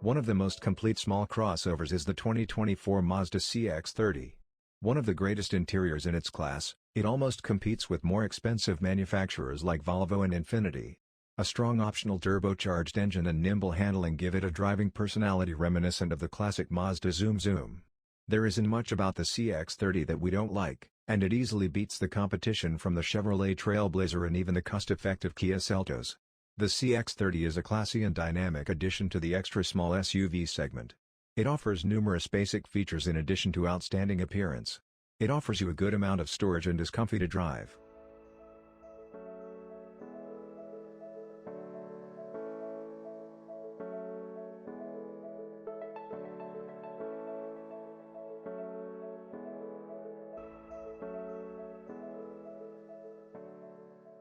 One of the most complete small crossovers is the 2024 Mazda CX-30. One of the greatest interiors in its class, it almost competes with more expensive manufacturers like Volvo and Infiniti. A strong optional turbocharged engine and nimble handling give it a driving personality reminiscent of the classic Mazda Zoom Zoom. There isn't much about the CX-30 that we don't like, and it easily beats the competition from the Chevrolet Trailblazer and even the cost-effective Kia Seltos. The CX-30 is a classy and dynamic addition to the extra-small SUV segment. It offers numerous basic features in addition to outstanding appearance. It offers you a good amount of storage and is comfy to drive.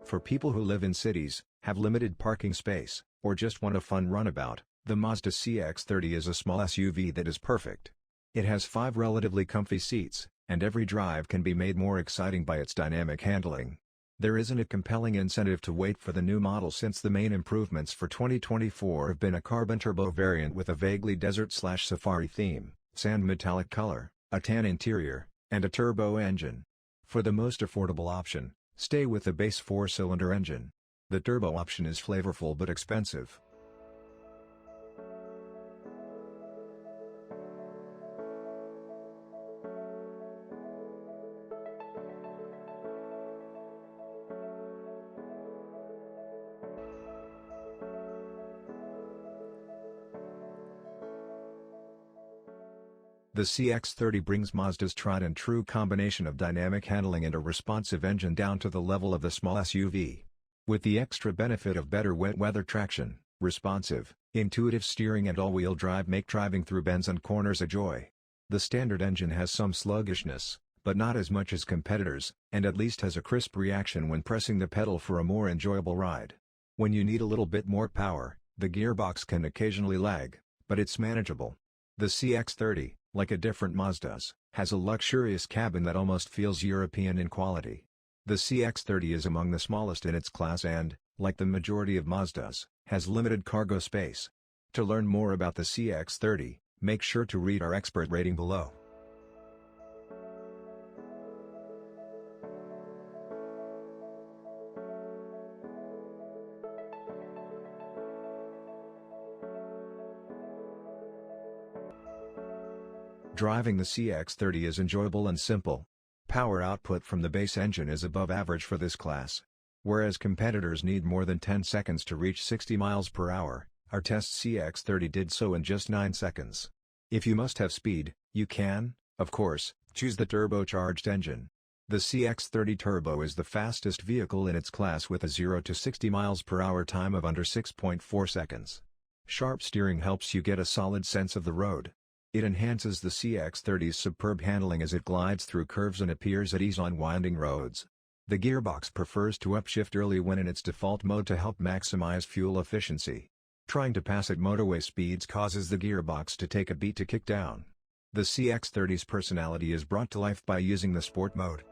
For people who live in cities, have limited parking space, or just want a fun runabout, the Mazda CX-30 is a small SUV that is perfect. It has 5 relatively comfy seats, and every drive can be made more exciting by its dynamic handling. There isn't a compelling incentive to wait for the new model since the main improvements for 2024 have been a carbon turbo variant with a vaguely desert/safari theme, sand metallic color, a tan interior, and a turbo engine. For the most affordable option, stay with the base 4-cylinder engine. The turbo option is flavorful but expensive. The CX-30 brings Mazda's tried-and-true combination of dynamic handling and a responsive engine down to the level of the small SUV. With the extra benefit of better wet weather traction, responsive, intuitive steering and all-wheel drive make driving through bends and corners a joy. The standard engine has some sluggishness, but not as much as competitors, and at least has a crisp reaction when pressing the pedal for a more enjoyable ride. When you need a little bit more power, the gearbox can occasionally lag, but it's manageable. The CX-30, like a different Mazda's, has a luxurious cabin that almost feels European in quality. The CX-30 is among the smallest in its class and, like the majority of Mazdas, has limited cargo space. To learn more about the CX-30, make sure to read our expert rating below. Driving the CX-30 is enjoyable and simple. Power output from the base engine is above average for this class. Whereas competitors need more than 10 seconds to reach 60 miles per hour, our test CX-30 did so in just 9 seconds. If you must have speed, you can, of course, choose the turbocharged engine. The CX-30 Turbo is the fastest vehicle in its class with a 0 to 60 miles per hour time of under 6.4 seconds. Sharp steering helps you get a solid sense of the road. It enhances the CX-30's superb handling as it glides through curves and appears at ease on winding roads. The gearbox prefers to upshift early when in its default mode to help maximize fuel efficiency. Trying to pass at motorway speeds causes the gearbox to take a beat to kick down. The CX-30's personality is brought to life by using the sport mode.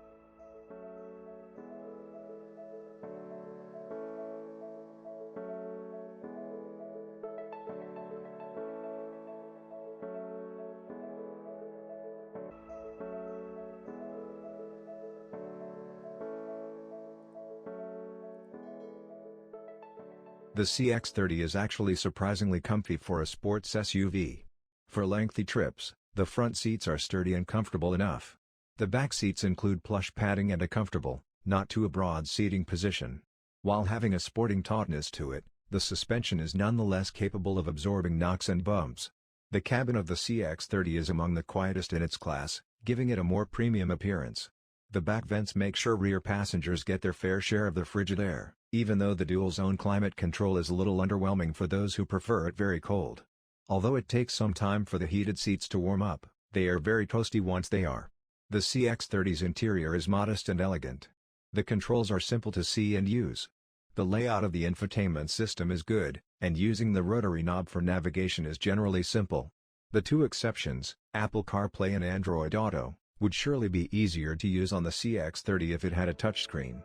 The CX-30 is actually surprisingly comfy for a sports SUV. For lengthy trips, the front seats are sturdy and comfortable enough. The back seats include plush padding and a comfortable, not too broad seating position. While having a sporting tautness to it, the suspension is nonetheless capable of absorbing knocks and bumps. The cabin of the CX-30 is among the quietest in its class, giving it a more premium appearance. The back vents make sure rear passengers get their fair share of the frigid air, even though the dual-zone climate control is a little underwhelming for those who prefer it very cold. Although it takes some time for the heated seats to warm up, they are very toasty once they are. The CX-30's interior is modest and elegant. The controls are simple to see and use. The layout of the infotainment system is good, and using the rotary knob for navigation is generally simple. The two exceptions, Apple CarPlay and Android Auto, would surely be easier to use on the CX-30 if it had a touchscreen.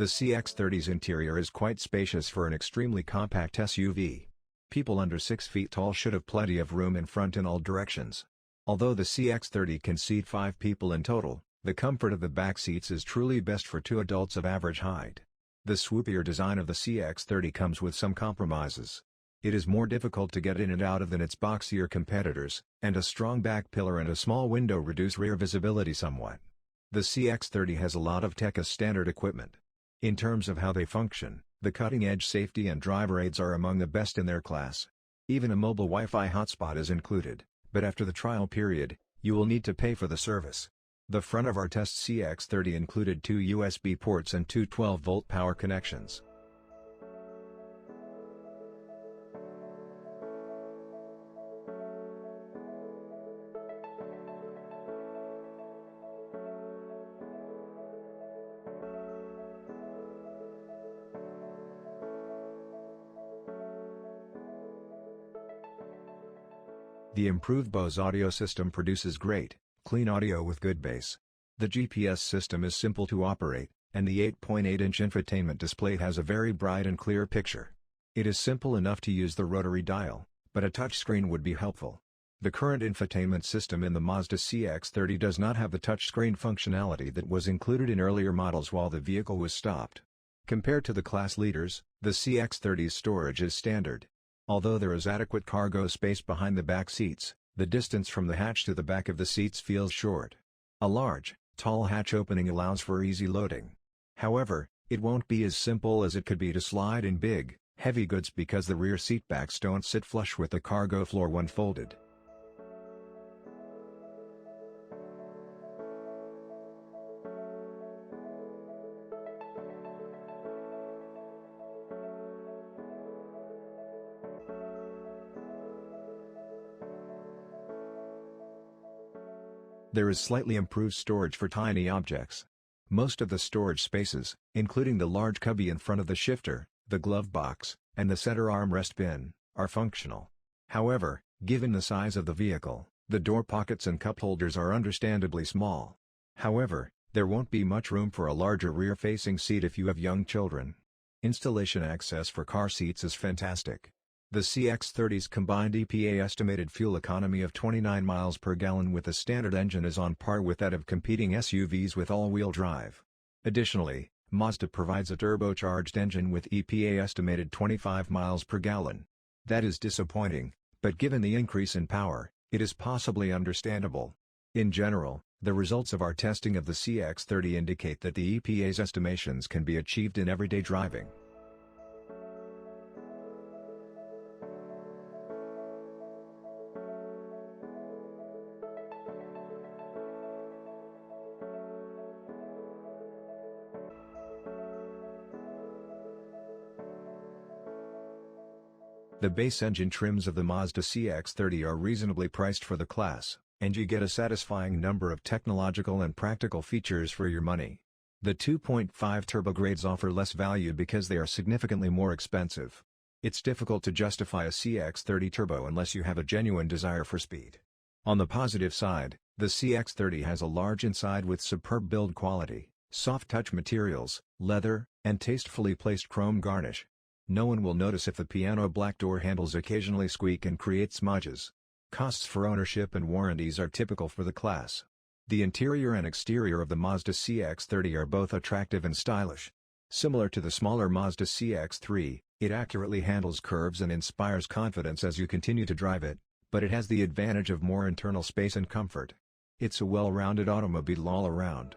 The CX-30's interior is quite spacious for an extremely compact SUV. People under 6 feet tall should have plenty of room in front in all directions. Although the CX-30 can seat 5 people in total, the comfort of the back seats is truly best for 2 adults of average height. The swoopier design of the CX-30 comes with some compromises. It is more difficult to get in and out of than its boxier competitors, and a strong back pillar and a small window reduce rear visibility somewhat. The CX-30 has a lot of tech as standard equipment. In terms of how they function, the cutting-edge safety and driver aids are among the best in their class. Even a mobile Wi-Fi hotspot is included, but after the trial period, you will need to pay for the service. The front of our test CX-30 included 2 USB ports and 2 12-volt power connections. The improved Bose audio system produces great, clean audio with good bass. The GPS system is simple to operate, and the 8.8-inch infotainment display has a very bright and clear picture. It is simple enough to use the rotary dial, but a touchscreen would be helpful. The current infotainment system in the Mazda CX-30 does not have the touchscreen functionality that was included in earlier models while the vehicle was stopped. Compared to the class leaders, the CX-30's storage is standard. Although there is adequate cargo space behind the back seats, the distance from the hatch to the back of the seats feels short. A large, tall hatch opening allows for easy loading. However, it won't be as simple as it could be to slide in big, heavy goods because the rear seatbacks don't sit flush with the cargo floor when folded. There is slightly improved storage for tiny objects. Most of the storage spaces, including the large cubby in front of the shifter, the glove box, and the center armrest bin, are functional. However, given the size of the vehicle, the door pockets and cup holders are understandably small. However, there won't be much room for a larger rear-facing seat if you have young children. Installation access for car seats is fantastic. The CX-30's combined EPA estimated fuel economy of 29 miles per gallon with a standard engine is on par with that of competing SUVs with all-wheel drive. Additionally, Mazda provides a turbocharged engine with EPA estimated 25 miles per gallon. That is disappointing, but given the increase in power, it is possibly understandable. In general, the results of our testing of the CX-30 indicate that the EPA's estimations can be achieved in everyday driving. The base engine trims of the Mazda CX-30 are reasonably priced for the class, and you get a satisfying number of technological and practical features for your money. The 2.5 turbo grades offer less value because they are significantly more expensive. It's difficult to justify a CX-30 turbo unless you have a genuine desire for speed. On the positive side, the CX-30 has a large inside with superb build quality, soft touch materials, leather, and tastefully placed chrome garnish. No one will notice if the piano black door handles occasionally squeak and create smudges. Costs for ownership and warranties are typical for the class. The interior and exterior of the Mazda CX-30 are both attractive and stylish. Similar to the smaller Mazda CX-3, it accurately handles curves and inspires confidence as you continue to drive it, but it has the advantage of more internal space and comfort. It's a well-rounded automobile all around.